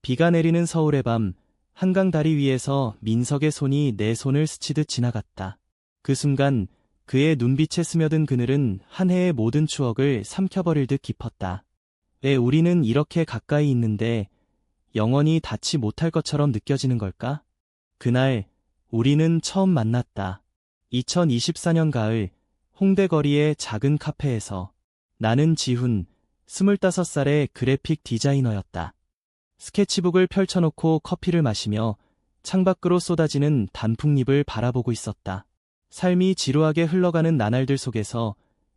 비가 내리는 서울의 밤, 한강 다리 위에서 민석의 손이 내 손을 스치듯 지나갔다. 그 순간 그의 눈빛에 스며든 그늘은 한 해의 모든 추억을 삼켜버릴 듯 깊었다. 왜 우리는 이렇게 가까이 있는데 영원히 닿지 못할 것처럼 느껴지는 걸까? 그날 우리는 처음 만났다. 2024년 가을, 홍대 거리의 작은 카페에서. 나는 지훈, 25살의 그래픽 디자이너였다. 스케치북을 펼쳐놓고 커피를 마시며 창밖으로 쏟아지는 단풍잎을 바라보고 있었다. 삶이 지루하게 흘러가는 나날들 속에서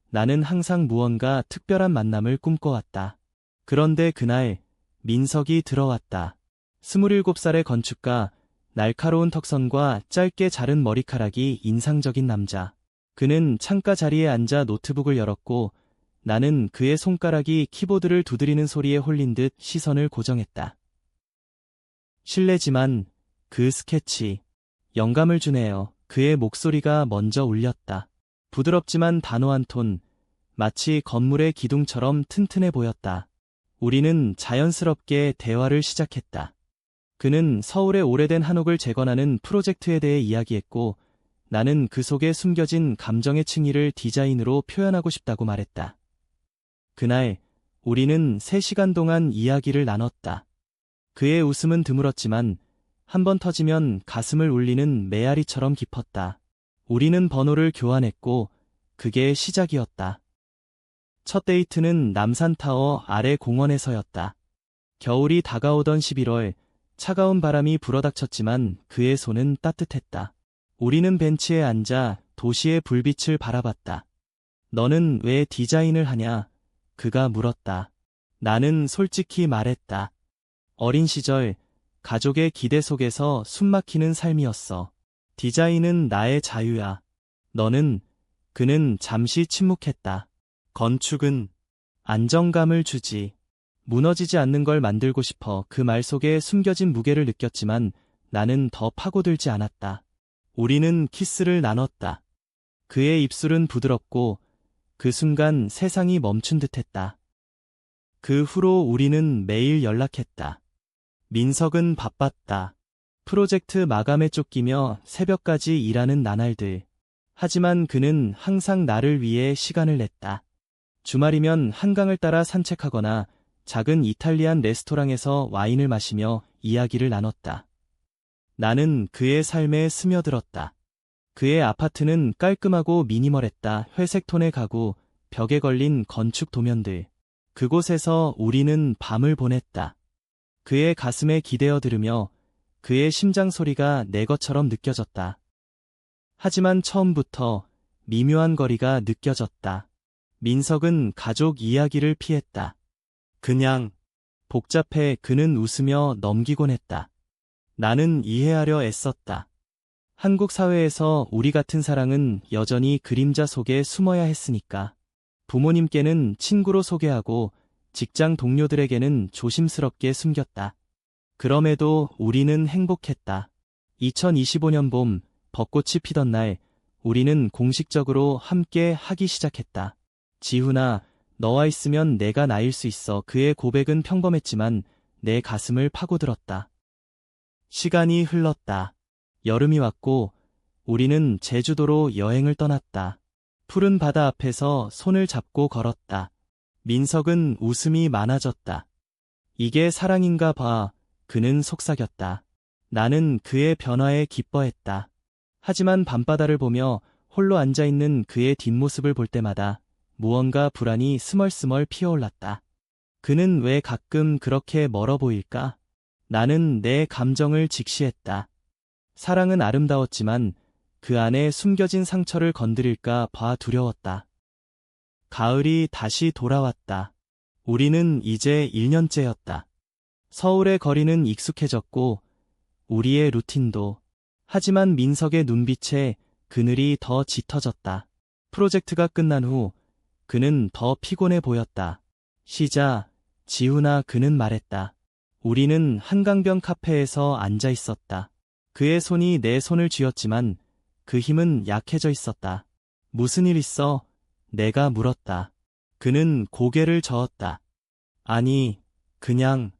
나는 항상 무언가 특별한 만남을 꿈꿔왔다. 그런데 그날 민석이 들어왔다. 27살의 건축가, 날카로운 턱선과 짧게 자른 머리카락이 인상적인 남자. 그는 창가 자리에 앉아 노트북을 열었고 나는 그의 손가락이 키보드를 두드리는 소리에 홀린 듯 시선을 고정했다. 실례지만 그 스케치 영감을 주네요. 그의 목소리가 먼저 울렸다. 부드럽지만 단호한 톤, 마치 건물의 기둥처럼 튼튼해 보였다. 우리는 자연스럽게 대화를 시작했다. 그는 서울의 오래된 한옥을 재건하는 프로젝트에 대해 이야기했고 나는 그 속에 숨겨진 감정의 층위를 디자인으로 표현하고 싶다고 말했다. 그날 우리는 3시간 동안 이야기를 나눴다. 그의 웃음은 드물었지만 한 번 터지면 가슴을 울리는 메아리처럼 깊었다. 우리는 번호를 교환했고 그게 시작이었다. 첫 데이트는 남산타워 아래 공원에서였다. 겨울이 다가오던 11월, 차가운 바람이 불어닥쳤지만 그의 손은 따뜻했다. 우리는 벤치에 앉아 도시의 불빛을 바라봤다. 너는 왜 디자인을 하냐? 그가 물었다. 나는 솔직히 말했다. 어린 시절, 가족의 기대 속에서 숨막히는 삶이었어. 디자인은 나의 자유야. 그는 잠시 침묵했다. 건축은 안정감을 주지. 무너지지 않는 걸 만들고 싶어. 그 말 속에 숨겨진 무게를 느꼈지만 나는 더 파고들지 않았다. 우리는 키스를 나눴다. 그의 입술은 부드럽고 그 순간 세상이 멈춘 듯했다. 그 후로 우리는 매일 연락했다. 민석은 바빴다. 프로젝트 마감에 쫓기며 새벽까지 일하는 나날들. 하지만 그는 항상 나를 위해 시간을 냈다. 주말이면 한강을 따라 산책하거나 작은 이탈리안 레스토랑에서 와인을 마시며 이야기를 나눴다. 나는 그의 삶에 스며들었다. 그의 아파트는 깔끔하고 미니멀했다. 회색 톤의 가구, 벽에 걸린 건축 도면들. 그곳에서 우리는 밤을 보냈다. 그의 가슴에 기대어 들으며 그의 심장 소리가 내 것처럼 느껴졌다. 하지만 처음부터 미묘한 거리가 느껴졌다. 민석은 가족 이야기를 피했다. 그냥 복잡해. 그는 웃으며 넘기곤 했다. 나는 이해하려 애썼다. 한국 사회에서 우리 같은 사랑은 여전히 그림자 속에 숨어야 했으니까. 부모님께는 친구로 소개하고 직장 동료들에게는 조심스럽게 숨겼다. 그럼에도 우리는 행복했다. 2025년 봄, 벚꽃이 피던 날, 우리는 공식적으로 함께 하기 시작했다. 지훈아, 너와 있으면 내가 나일 수 있어. 그의 고백은 평범했지만 내 가슴을 파고들었다. 시간이 흘렀다. 여름이 왔고 우리는 제주도로 여행을 떠났다. 푸른 바다 앞에서 손을 잡고 걸었다. 민석은 웃음이 많아졌다. 이게 사랑인가 봐. 그는 속삭였다. 나는 그의 변화에 기뻐했다. 하지만 밤바다를 보며 홀로 앉아있는 그의 뒷모습을 볼 때마다 무언가 불안이 스멀스멀 피어올랐다. 그는 왜 가끔 그렇게 멀어 보일까? 나는 내 감정을 직시했다. 사랑은 아름다웠지만 그 안에 숨겨진 상처를 건드릴까 봐 두려웠다. 가을이 다시 돌아왔다. 우리는 이제 1년째였다. 서울의 거리는 익숙해졌고 우리의 루틴도. 하지만 민석의 눈빛에 그늘이 더 짙어졌다. 프로젝트가 끝난 후 그는 더 피곤해 보였다. 쉬자, 지훈아. 그는 말했다. 우리는 한강변 카페에서 앉아 있었다. 그의 손이 내 손을 쥐었지만 그 힘은 약해져 있었다. 무슨 일 있어? 내가 물었다. 그는 고개를 저었다. 아니, 그냥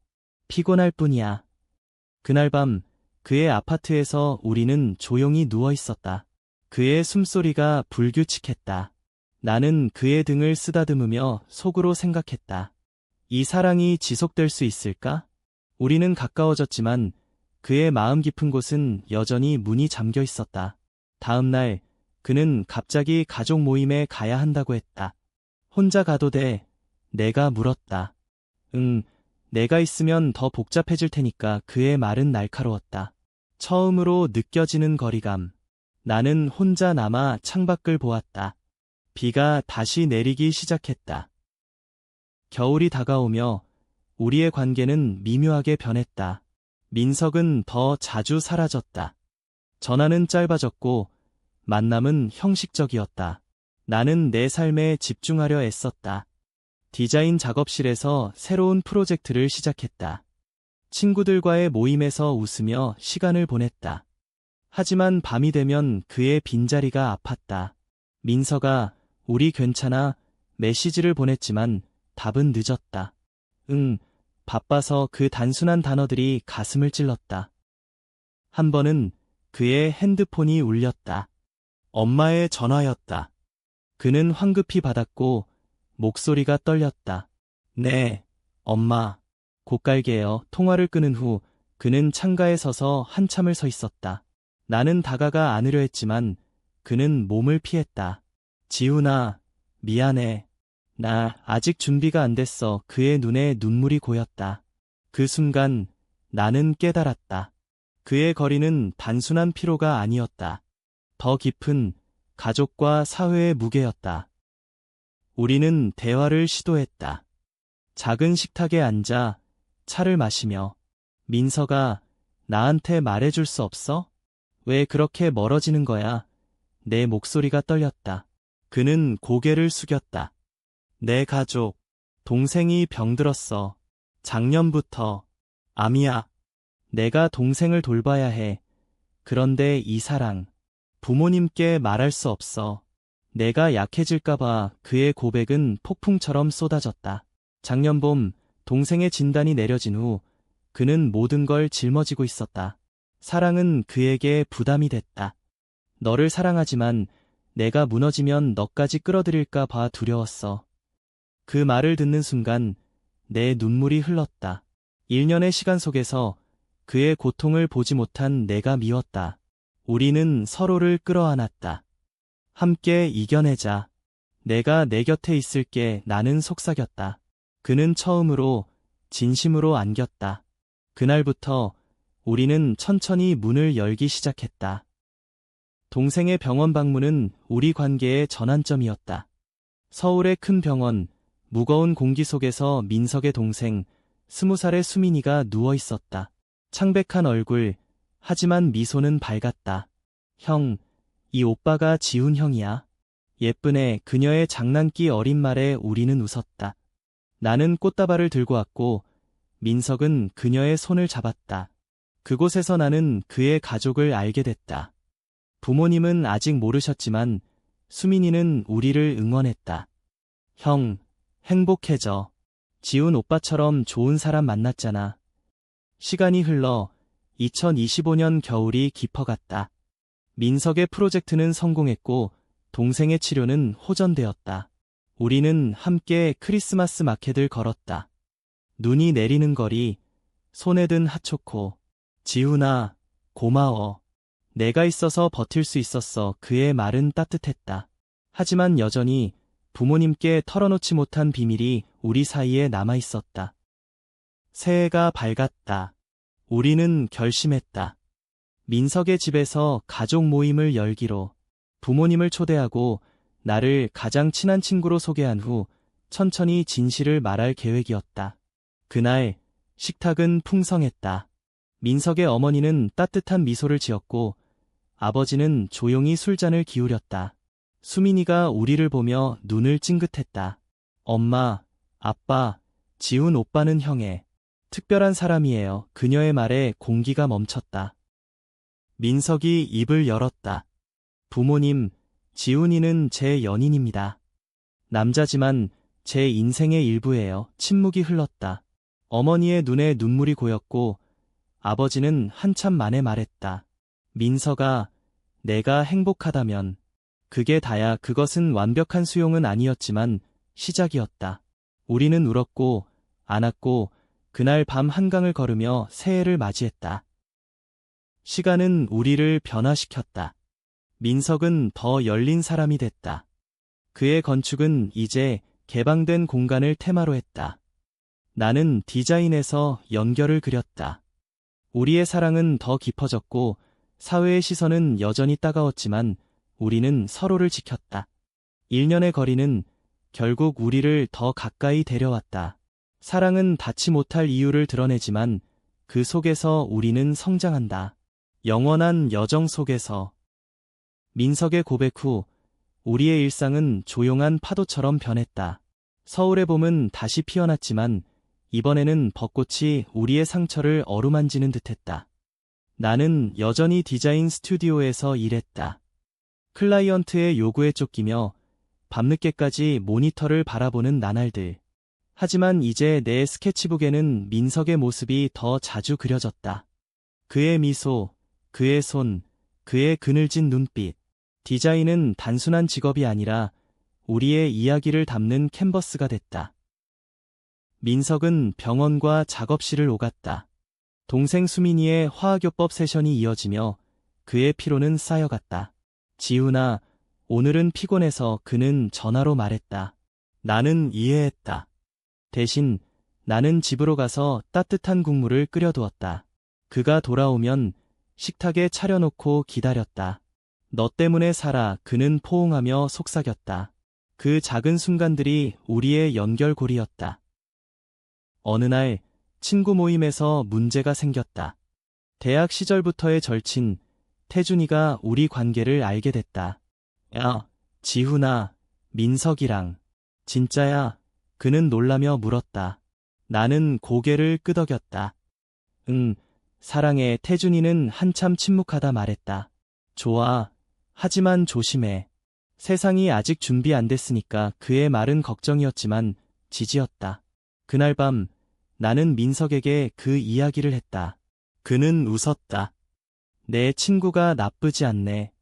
피곤할 뿐이야. 그날 밤 그의 아파트에서 우리는 조용히 누워 있었다. 그의 숨소리가 불규칙했다. 나는 그의 등을 쓰다듬으며 속으로 생각했다. 이 사랑이 지속될 수 있을까? 우리는 가까워졌지만 그의 마음 깊은 곳은 여전히 문이 잠겨 있었다. 다음 날 그는 갑자기 가족 모임에 가야 한다고 했다. 혼자 가도 돼? 내가 물었다. 응, 내가 있으면 더 복잡해질 테니까. 그의 말은 날카로웠다. 처음으로 느껴지는 거리감. 나는 혼자 남아 창밖을 보았다. 비가 다시 내리기 시작했다. 겨울이 다가오며 우리의 관계는 미묘하게 변했다. 민석은 더 자주 사라졌다. 전화는 짧아졌고 만남은 형식적이었다. 나는 내 삶에 집중하려 애썼다. 디자인 작업실에서 새로운 프로젝트를 시작했다. 친구들과의 모임에서 웃으며 시간을 보냈다. 하지만 밤이 되면 그의 빈자리가 아팠다. 민서가 우리 괜찮아 메시지를 보냈지만 답은 늦었다. 응, 바빠서. 그 단순한 단어들이 가슴을 찔렀다. 한 번은 그의 핸드폰이 울렸다. 엄마의 전화였다. 그는 황급히 받았고 목소리가 떨렸다. 네, 엄마. 고깔게요. 통화를 끊은 후 그는 창가에 서서 한참을 서 있었다. 나는 다가가 안으려 했지만 그는 몸을 피했다. 지훈아, 미안해. 나 아직 준비가 안 됐어. 그의 눈에 눈물이 고였다. 그 순간 나는 깨달았다. 그의 거리는 단순한 피로가 아니었다. 더 깊은 가족과 사회의 무게였다. 우리는 대화를 시도했다. 작은 식탁에 앉아 차를 마시며. 민서가 나한테 말해줄 수 없어? 왜 그렇게 멀어지는 거야? 내 목소리가 떨렸다. 그는 고개를 숙였다. 내 가족, 동생이 병들었어. 작년부터. 암이야. 내가 동생을 돌봐야 해. 그런데 이 사랑, 부모님께 말할 수 없어. 내가 약해질까봐. 그의 고백은 폭풍처럼 쏟아졌다. 작년 봄 동생의 진단이 내려진 후 그는 모든 걸 짊어지고 있었다. 사랑은 그에게 부담이 됐다. 너를 사랑하지만 내가 무너지면 너까지 끌어들일까 봐 두려웠어. 그 말을 듣는 순간 내 눈물이 흘렀다. 1년의 시간 속에서 그의 고통을 보지 못한 내가 미웠다. 우리는 서로를 끌어안았다. 함께 이겨내자. 내가 내 곁에 있을게. 나는 속삭였다. 그는 처음으로 진심으로 안겼다. 그날부터 우리는 천천히 문을 열기 시작했다. 동생의 병원 방문은 우리 관계의 전환점이었다. 서울의 큰 병원, 무거운 공기 속에서 민석의 동생, 20살의 수민이가 누워 있었다. 창백한 얼굴, 하지만 미소는 밝았다. 형, 이 오빠가 지훈 형이야. 예쁘네. 그녀의 장난기 어린 말에 우리는 웃었다. 나는 꽃다발을 들고 왔고 민석은 그녀의 손을 잡았다. 그곳에서 나는 그의 가족을 알게 됐다. 부모님은 아직 모르셨지만 수민이는 우리를 응원했다. 형, 행복해져. 지훈 오빠처럼 좋은 사람 만났잖아. 시간이 흘러 2025년 겨울이 깊어갔다. 민석의 프로젝트는 성공했고 동생의 치료는 호전되었다. 우리는 함께 크리스마스 마켓을 걸었다. 눈이 내리는 거리, 손에 든 핫초코. 지훈아, 고마워. 내가 있어서 버틸 수 있었어. 그의 말은 따뜻했다. 하지만 여전히 부모님께 털어놓지 못한 비밀이 우리 사이에 남아있었다. 새해가 밝았다. 우리는 결심했다. 민석의 집에서 가족 모임을 열기로. 부모님을 초대하고 나를 가장 친한 친구로 소개한 후 천천히 진실을 말할 계획이었다. 그날 식탁은 풍성했다. 민석의 어머니는 따뜻한 미소를 지었고 아버지는 조용히 술잔을 기울였다. 수민이가 우리를 보며 눈을 찡긋했다. 엄마, 아빠, 지훈 오빠는 형의 특별한 사람이에요. 그녀의 말에 공기가 멈췄다. 민석이 입을 열었다. 부모님, 지훈이는 제 연인입니다. 남자지만 제 인생의 일부예요. 침묵이 흘렀다. 어머니의 눈에 눈물이 고였고 아버지는 한참 만에 말했다. 민서가 내가 행복하다면 그게 다야. 그것은 완벽한 수용은 아니었지만 시작이었다. 우리는 울었고 안았고 그날 밤 한강을 걸으며 새해를 맞이했다. 시간은 우리를 변화시켰다. 민석은 더 열린 사람이 됐다. 그의 건축은 이제 개방된 공간을 테마로 했다. 나는 디자인에서 연결을 그렸다. 우리의 사랑은 더 깊어졌고 사회의 시선은 여전히 따가웠지만 우리는 서로를 지켰다. 1년의 거리는 결국 우리를 더 가까이 데려왔다. 사랑은 닿지 못할 이유를 드러내지만 그 속에서 우리는 성장한다. 영원한 여정 속에서. 민석의 고백 후 우리의 일상은 조용한 파도처럼 변했다. 서울의 봄은 다시 피어났지만 이번에는 벚꽃이 우리의 상처를 어루만지는 듯했다. 나는 여전히 디자인 스튜디오에서 일했다. 클라이언트의 요구에 쫓기며 밤늦게까지 모니터를 바라보는 나날들. 하지만 이제 내 스케치북에는 민석의 모습이 더 자주 그려졌다. 그의 미소, 그의 손, 그의 그늘진 눈빛. 디자인은 단순한 직업이 아니라 우리의 이야기를 담는 캔버스가 됐다. 민석은 병원과 작업실을 오갔다. 동생 수민이의 화학요법 세션이 이어지며 그의 피로는 쌓여갔다. 지훈아, 오늘은 피곤해서. 그는 전화로 말했다. 나는 이해했다. 대신 나는 집으로 가서 따뜻한 국물을 끓여두었다. 그가 돌아오면 식탁에 차려놓고 기다렸다. 너 때문에 살아. 그는 포옹하며 속삭였다. 그 작은 순간들이 우리의 연결고리였다. 어느 날 친구 모임에서 문제가 생겼다. 대학 시절부터의 절친 태준이가 우리 관계를 알게 됐다. 야, 지훈아, 민석이랑 진짜야? 그는 놀라며 물었다. 나는 고개를 끄덕였다. 응, 사랑해. 태준이는 한참 침묵하다 말했다. 좋아. 하지만 조심해. 세상이 아직 준비 안 됐으니까. 그의 말은 걱정이었지만 지지였다. 그날 밤 나는 민석에게 그 이야기를 했다. 그는 웃었다. 내 친구가 나쁘지 않네.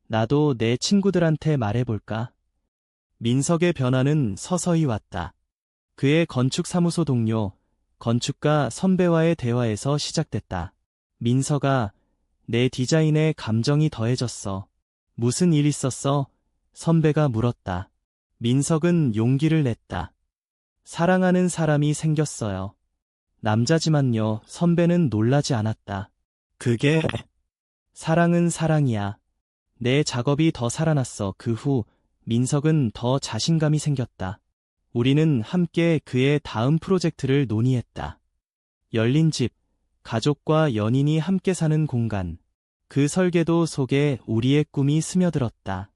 나도 내 친구들한테 말해볼까? 민석의 변화는 서서히 왔다. 그의 건축사무소 동료, 건축가 선배와의 대화에서 시작됐다. 민석아, 내 디자인에 감정이 더해졌어. 무슨 일 있었어? 선배가 물었다. 민석은 용기를 냈다. 사랑하는 사람이 생겼어요. 남자지만요. 선배는 놀라지 않았다. 그게 사랑은 사랑이야. 내 작업이 더 살아났어. 그 후 민석은 더 자신감이 생겼다. 우리는 함께 그의 다음 프로젝트를 논의했다. 열린 집, 가족과 연인이 함께 사는 공간. 그 설계도 속에 우리의 꿈이 스며들었다.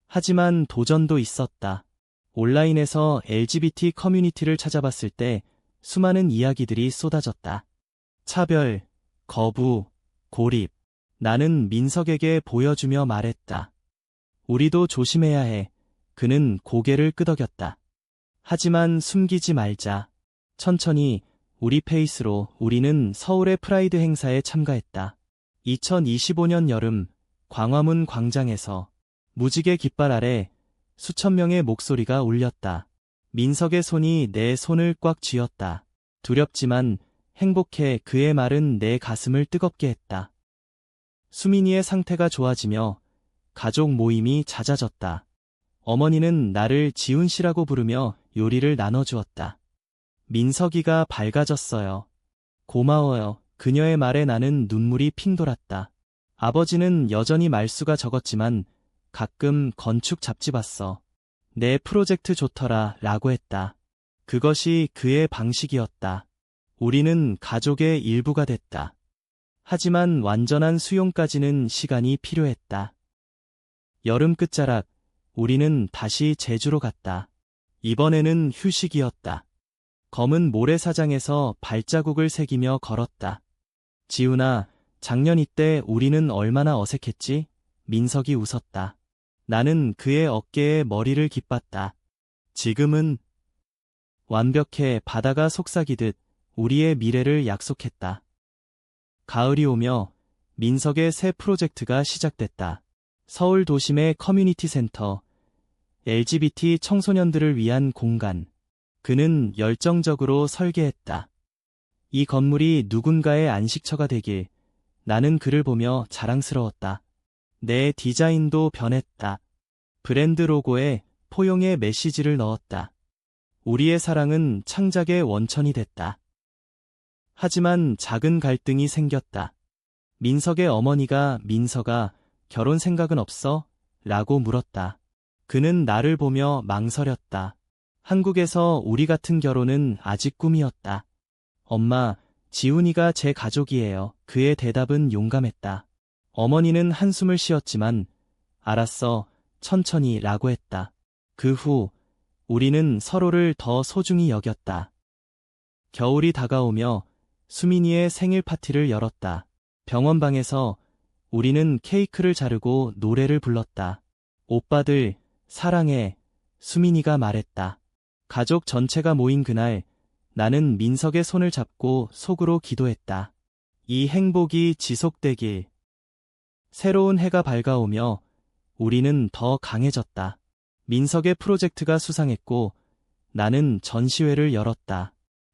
하지만 도전도 있었다. 온라인에서 LGBT 커뮤니티를 찾아봤을 때 수많은 이야기들이 쏟아졌다. 차별, 거부, 고립. 나는 민석에게 보여주며 말했다. 우리도 조심해야 해. 그는 고개를 끄덕였다. 하지만 숨기지 말자. 천천히 우리 페이스로. 우리는 서울의 프라이드 행사에 참가했다. 2025년 여름 광화문 광장에서 무지개 깃발 아래 수천 명의 목소리가 울렸다. 민석의 손이 내 손을 꽉 쥐었다. 두렵지만 행복해. 그의 말은 내 가슴을 뜨겁게 했다. 수민이의 상태가 좋아지며 가족 모임이 잦아졌다. 어머니는 나를 지훈 씨라고 부르며 요리를 나눠주었다. 민석이가 밝아졌어요. 고마워요. 그녀의 말에 나는 눈물이 핑 돌았다. 아버지는 여전히 말수가 적었지만 가끔 건축 잡지 봤어. 내 프로젝트 좋더라 라고 했다. 그것이 그의 방식이었다. 우리는 가족의 일부가 됐다. 하지만 완전한 수용까지는 시간이 필요했다. 여름 끝자락, 우리는 다시 제주로 갔다. 이번에는 휴식이었다. 검은 모래사장에서 발자국을 새기며 걸었다. 지훈아, 작년 이때 우리는 얼마나 어색했지? 민석이 웃었다. 나는 그의 어깨에 머리를 깃봤다. 지금은 완벽해. 바다가 속삭이듯 우리의 미래를 약속했다. 가을이 오며 민석의 새 프로젝트가 시작됐다. 서울 도심의 커뮤니티 센터, LGBT 청소년들을 위한 공간. 그는 열정적으로 설계했다. 이 건물이 누군가의 안식처가 되길. 나는 그를 보며 자랑스러웠다. 내 디자인도 변했다. 브랜드 로고에 포용의 메시지를 넣었다. 우리의 사랑은 창작의 원천이 됐다. 하지만 작은 갈등이 생겼다. 민석의 어머니가 민석아, 결혼 생각은 없어? 라고 물었다. 그는 나를 보며 망설였다. 한국에서 우리 같은 결혼은 아직 꿈이었다. 엄마, 지훈이가 제 가족이에요. 그의 대답은 용감했다. 어머니는 한숨을 쉬었지만 알았어, 천천히 라고 했다. 그 후 우리는 서로를 더 소중히 여겼다. 겨울이 다가오며 수민이의 생일 파티를 열었다. 병원방에서 우리는 케이크를 자르고 노래를 불렀다. 오빠들, 사랑해, 수민이가 말했다. 가족 전체가 모인 그날, 나는 민석의 손을 잡고 속으로 기도했다. 이 행복이 지속되길. 새로운 해가 밝아오며 우리는 더 강해졌다. 민석의 프로젝트가 수상했고 나는 전시회를 열었다.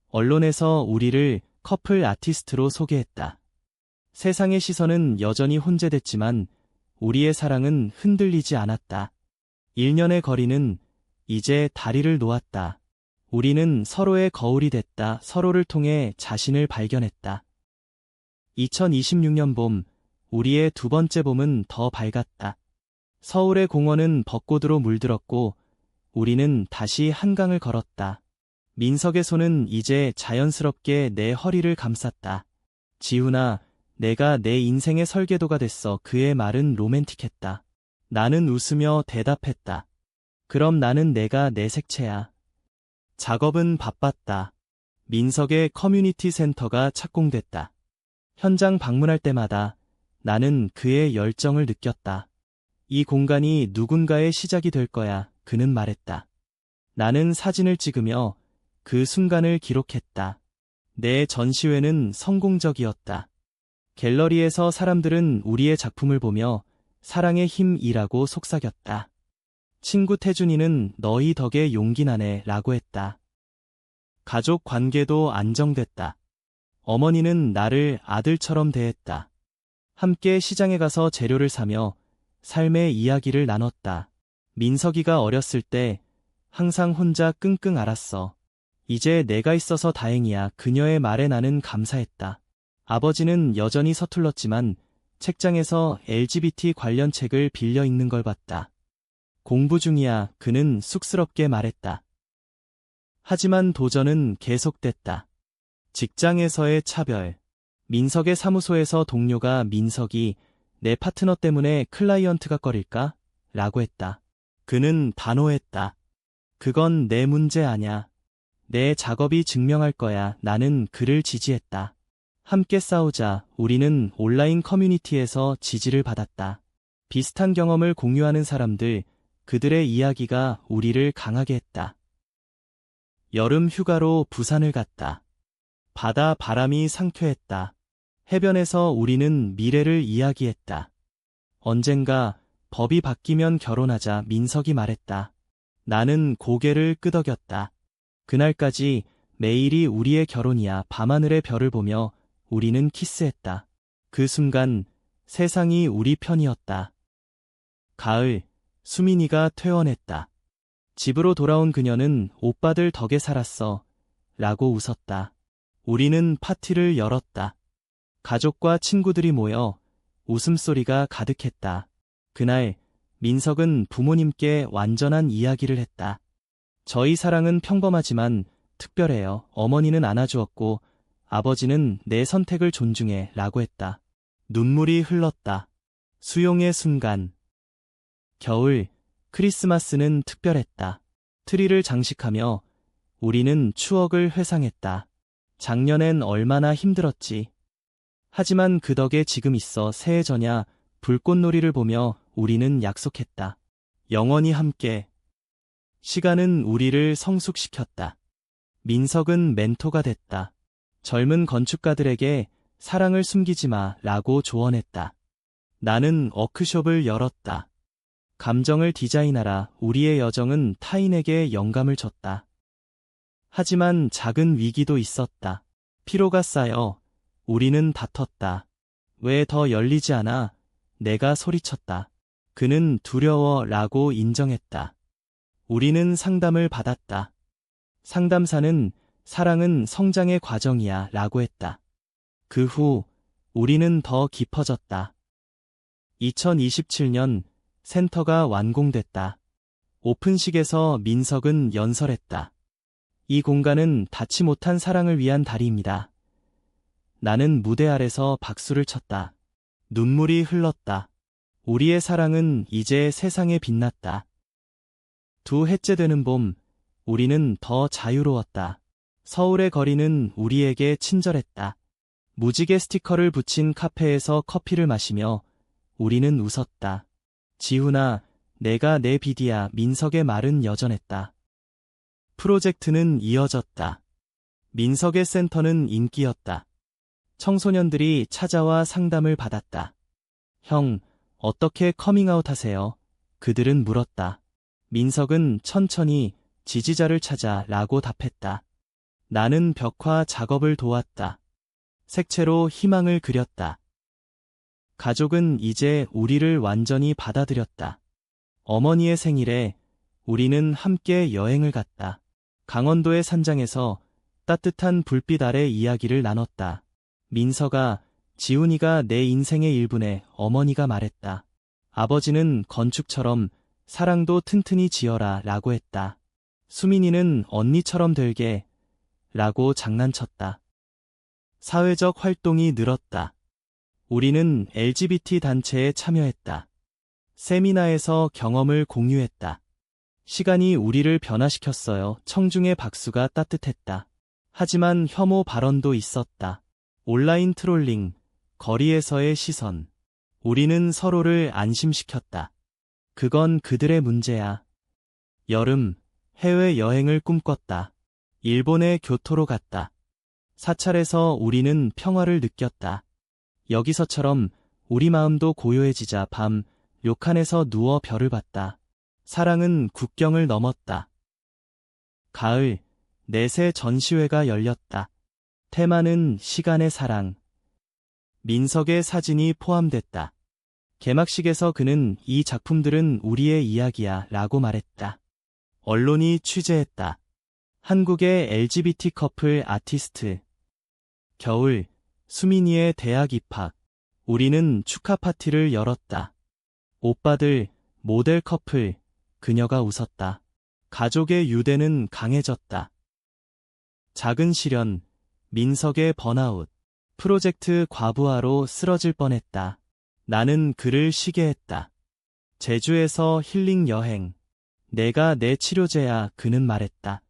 언론에서 우리를 커플 아티스트로 소개했다. 세상의 시선은 여전히 혼재됐지만 우리의 사랑은 흔들리지 않았다. 1년의 거리는 이제 다리를 놓았다. 우리는 서로의 거울이 됐다. 서로를 통해 자신을 발견했다. 2026년 봄, 우리의 두 번째 봄은 더 밝았다. 서울의 공원은 벚꽃으로 물들었고 우리는 다시 한강을 걸었다. 민석의 손은 이제 자연스럽게 내 허리를 감쌌다. 지훈아, 내가 내 인생의 설계도가 됐어. 그의 말은 로맨틱했다. 나는 웃으며 대답했다. 그럼 나는 내가 내 색채야. 작업은 바빴다. 민석의 커뮤니티 센터가 착공됐다. 현장 방문할 때마다 나는 그의 열정을 느꼈다. 이 공간이 누군가의 시작이 될 거야. 그는 말했다. 나는 사진을 찍으며 그 순간을 기록했다. 내 전시회는 성공적이었다. 갤러리에서 사람들은 우리의 작품을 보며 사랑의 힘이라고 속삭였다. 친구 태준이는 너희 덕에 용기 나네 라고 했다. 가족 관계도 안정됐다. 어머니는 나를 아들처럼 대했다. 함께 시장에 가서 재료를 사며 삶의 이야기를 나눴다. 민석이가 어렸을 때 항상 혼자 끙끙 앓았어. 이제 내가 있어서 다행이야. 그녀의 말에 나는 감사했다. 아버지는 여전히 서툴렀지만 책장에서 LGBT 관련 책을 빌려 읽는 걸 봤다. 공부 중이야. 그는 쑥스럽게 말했다. 하지만 도전은 계속됐다. 직장에서의 차별. 민석의 사무소에서 동료가 민석이 내 파트너 때문에 클라이언트가 꺼릴까? 라고 했다. 그는 단호했다. 그건 내 문제 아냐. 내 작업이 증명할 거야. 나는 그를 지지했다. 함께 싸우자. 우리는 온라인 커뮤니티에서 지지를 받았다. 비슷한 경험을 공유하는 사람들, 그들의 이야기가 우리를 강하게 했다. 여름 휴가로 부산을 갔다. 바다 바람이 상쾌했다. 해변에서 우리는 미래를 이야기했다. 언젠가 법이 바뀌면 결혼하자. 민석이 말했다. 나는 고개를 끄덕였다. 그날까지 매일이 우리의 결혼이야. 밤하늘의 별을 보며 우리는 키스했다. 그 순간 세상이 우리 편이었다. 가을, 수민이가 퇴원했다. 집으로 돌아온 그녀는 오빠들 덕에 살았어. 라고 웃었다. 우리는 파티를 열었다. 가족과 친구들이 모여 웃음소리가 가득했다. 그날 민석은 부모님께 완전한 이야기를 했다. 저희 사랑은 평범하지만 특별해요. 어머니는 안아주었고 아버지는 내 선택을 존중해 라고 했다. 눈물이 흘렀다. 수용의 순간. 겨울, 크리스마스는 특별했다. 트리를 장식하며 우리는 추억을 회상했다. 작년엔 얼마나 힘들었지. 하지만 그 덕에 지금 있어. 새해 저냐 불꽃놀이를 보며 우리는 약속했다. 영원히 함께. 시간은 우리를 성숙시켰다. 민석은 멘토가 됐다. 젊은 건축가들에게 사랑을 숨기지 마 라고 조언했다. 나는 워크숍을 열었다. 감정을 디자인하라. 우리의 여정은 타인에게 영감을 줬다. 하지만 작은 위기도 있었다. 피로가 쌓여 우리는 다퉜다. 왜 더 열리지 않아? 내가 소리쳤다. 그는 두려워 라고 인정했다. 우리는 상담을 받았다. 상담사는 사랑은 성장의 과정이야 라고 했다. 그 후 우리는 더 깊어졌다. 2027년 센터가 완공됐다. 오픈식에서 민석은 연설했다. 이 공간은 닿지 못한 사랑을 위한 다리입니다. 나는 무대 아래서 박수를 쳤다. 눈물이 흘렀다. 우리의 사랑은 이제 세상에 빛났다. 2해째 되는 봄, 우리는 더 자유로웠다. 서울의 거리는 우리에게 친절했다. 무지개 스티커를 붙인 카페에서 커피를 마시며 우리는 웃었다. 지훈아, 내가 내 비디야. 민석의 말은 여전했다. 프로젝트는 이어졌다. 민석의 센터는 인기였다. 청소년들이 찾아와 상담을 받았다. 형, 어떻게 커밍아웃 하세요? 그들은 물었다. 민석은 천천히 지지자를 찾아 라고 답했다. 나는 벽화 작업을 도왔다. 색채로 희망을 그렸다. 가족은 이제 우리를 완전히 받아들였다. 어머니의 생일에 우리는 함께 여행을 갔다. 강원도의 산장에서 따뜻한 불빛 아래 이야기를 나눴다. 민석아, 지훈이가 내 인생의 일부네. 어머니가 말했다. 아버지는 건축처럼 사랑도 튼튼히 지어라 라고 했다. 수민이는 언니처럼 될게 라고 장난쳤다. 사회적 활동이 늘었다. 우리는 LGBT 단체에 참여했다. 세미나에서 경험을 공유했다. 시간이 우리를 변화시켰어요. 청중의 박수가 따뜻했다. 하지만 혐오 발언도 있었다. 온라인 트롤링, 거리에서의 시선. 우리는 서로를 안심시켰다. 그건 그들의 문제야. 여름, 해외 여행을 꿈꿨다. 일본의 교토로 갔다. 사찰에서 우리는 평화를 느꼈다. 여기서처럼 우리 마음도 고요해지자. 밤, 료칸에서 누워 별을 봤다. 사랑은 국경을 넘었다. 가을, 넷의 전시회가 열렸다. 테마는 시간의 사랑. 민석의 사진이 포함됐다. 개막식에서 그는 이 작품들은 우리의 이야기야 라고 말했다. 언론이 취재했다. 한국의 LGBT 커플 아티스트. 겨울, 수민이의 대학 입학. 우리는 축하 파티를 열었다. 오빠들, 모델 커플. 그녀가 웃었다. 가족의 유대는 강해졌다. 작은 시련, 민석의 번아웃. 프로젝트 과부하로 쓰러질 뻔했다. 나는 그를 쉬게 했다. 제주에서 힐링 여행. 내가 내 치료제야. 그는 말했다.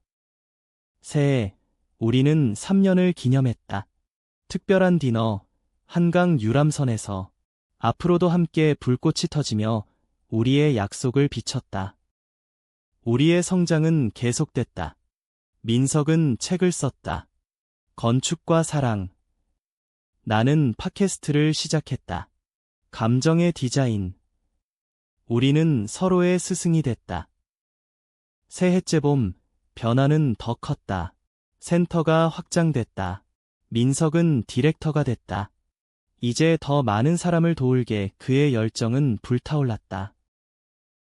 새해, 우리는 3년을 기념했다. 특별한 디너, 한강 유람선에서. 앞으로도 함께 불꽃이 터지며 우리의 약속을 비췄다. 우리의 성장은 계속됐다. 민석은 책을 썼다. 건축과 사랑. 나는 팟캐스트를 시작했다. 감정의 디자인. 우리는 서로의 스승이 됐다. 새해째 봄, 변화는 더 컸다. 센터가 확장됐다. 민석은 디렉터가 됐다. 이제 더 많은 사람을 도울게. 그의 열정은 불타올랐다.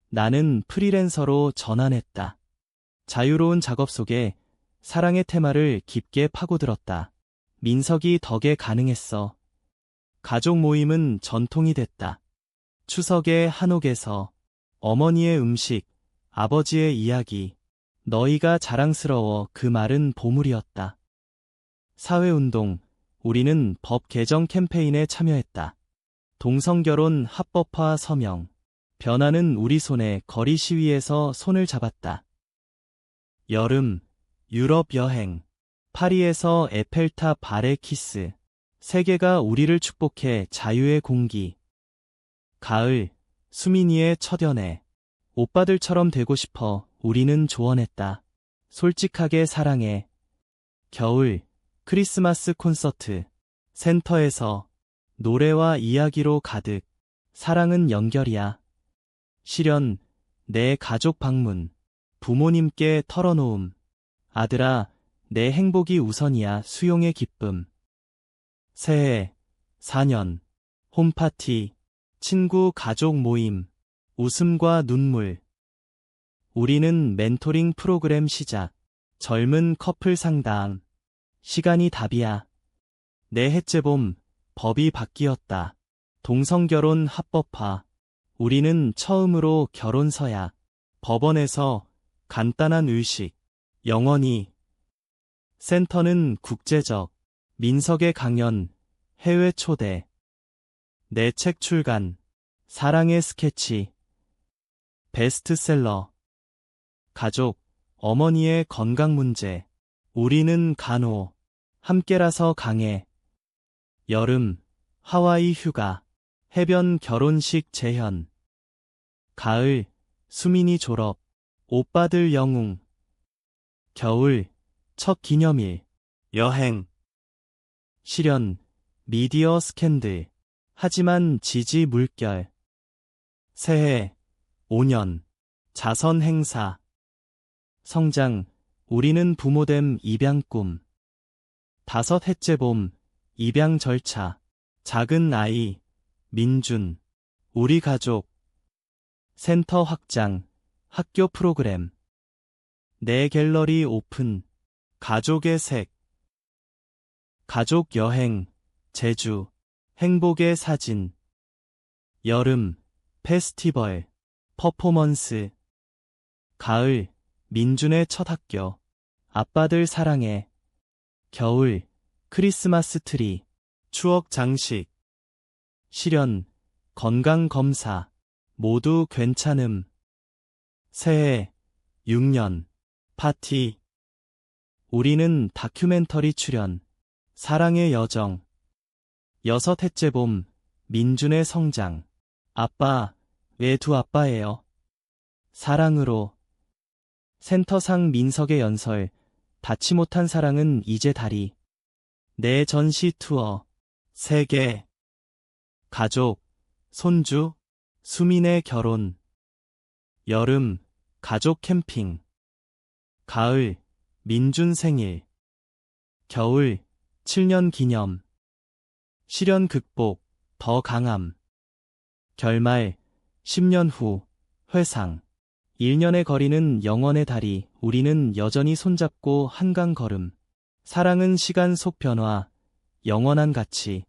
나는 프리랜서로 전환했다. 자유로운 작업 속에 사랑의 테마를 깊게 파고들었다. 민석이 덕에 가능했어. 가족 모임은 전통이 됐다. 추석의 한옥에서 어머니의 음식, 아버지의 이야기. 너희가 자랑스러워. 그 말은 보물이었다. 사회운동. 우리는 법 개정 캠페인에 참여했다. 동성결혼 합법화 서명. 변화는 우리 손에. 거리 시위에서 손을 잡았다. 여름, 유럽 여행. 파리에서 에펠탑 아래 키스. 세계가 우리를 축복해. 자유의 공기. 가을, 수민이의 첫 연애. 오빠들처럼 되고 싶어. 우리는 조언했다. 솔직하게 사랑해. 겨울, 크리스마스 콘서트. 센터에서 노래와 이야기로 가득. 사랑은 연결이야. 실현. 내 가족 방문. 부모님께 털어놓음. 아들아, 내 행복이 우선이야. 수용의 기쁨. 새해. 4년. 홈파티. 친구 가족 모임. 웃음과 눈물. 우리는 멘토링 프로그램 시작. 젊은 커플 상담. 시간이 답이야. 내 해째 봄. 법이 바뀌었다. 동성결혼 합법화. 우리는 처음으로 결혼 서약. 법원에서 간단한 의식. 영원히. 센터는 국제적. 민석의 강연. 해외 초대. 내 책 출간. 사랑의 스케치. 베스트셀러. 가족, 어머니의 건강 문제. 우리는 간호. 함께라서 강해. 여름, 하와이 휴가. 해변 결혼식 재현. 가을, 수민이 졸업. 오빠들 영웅. 겨울, 첫 기념일. 여행. 실현, 미디어 스캔들. 하지만 지지 물결. 새해, 5년. 자선 행사. 성장, 우리는 부모됨 입양 꿈. 5해째 봄, 입양 절차. 작은 아이, 민준. 우리 가족. 센터 확장, 학교 프로그램. 내 갤러리 오픈. 가족의 색. 가족 여행, 제주. 행복의 사진. 여름, 페스티벌. 퍼포먼스. 가을, 민준의 첫 학교. 아빠들 사랑해. 겨울, 크리스마스 트리. 추억 장식. 실현, 건강 검사. 모두 괜찮음. 새해, 6년. 파티. 우리는 다큐멘터리 출연. 사랑의 여정. 6해째 봄. 민준의 성장. 아빠, 왜 두 아빠예요? 사랑으로. 센터상 민석의 연설. 닿지 못한 사랑은 이제 다리. 내 전시 투어. 세계. 가족, 손주, 수민의 결혼. 여름, 가족 캠핑. 가을, 민준 생일. 겨울, 7년 기념. 시련 극복, 더 강함. 결말, 10년 후, 회상. 1년의 거리는 영원의 다리. 우리는 여전히 손잡고 한강 걸음. 사랑은 시간 속 변화, 영원한 가치.